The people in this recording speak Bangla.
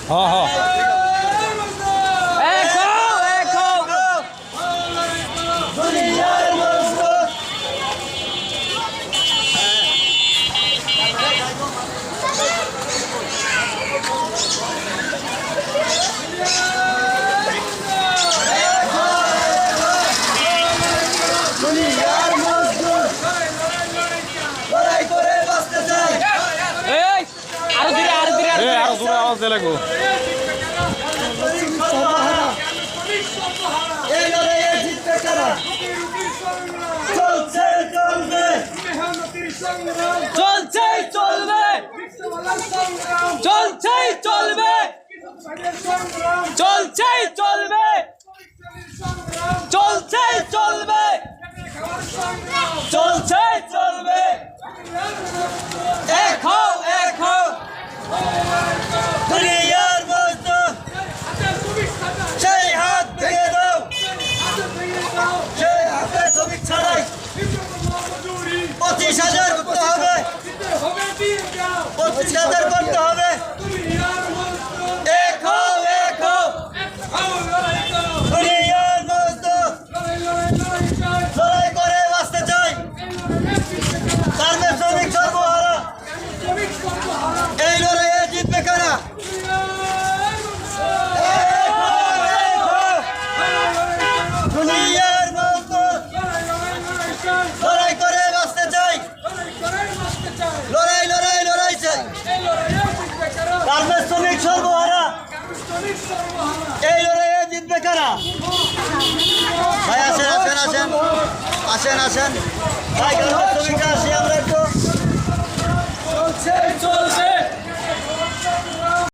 হ্যাঁ হ্যাঁ আরো জোরে আওয়াজ দিয়ে লাগবো। চলছে চলবে চলছে চলবে চলছে চলবে চলছে চলবে চলছে চলবে দেখো দেখো দুনিয়ার মজদুর সেই হাত ভেঙে দাও সেই হাতে শ্রমিক ছাড়াই 25,000 করতে হবে 25,000 করতে হবে দেখো দেখো দুনিয়ার মজদুর লড়াই করে বাঁচতে চাই গার্মেন্টস শ্রমিক সর্বহারা এই লড়াইয়ে জিতবে কারা দুনিয়ার মজদুর লড়াই করে বাঁচতে চাই লড়াই লড়াই লড়াই চাই গার্মেন্টস শ্রমিক সর্বহারা এই লড়াইয়ে জিতবে কারা ভাই আসেন আসেন আসেন আসেন আসেন ভাই গার্মেন্টস শ্রমিকরা আসি আমরা একটু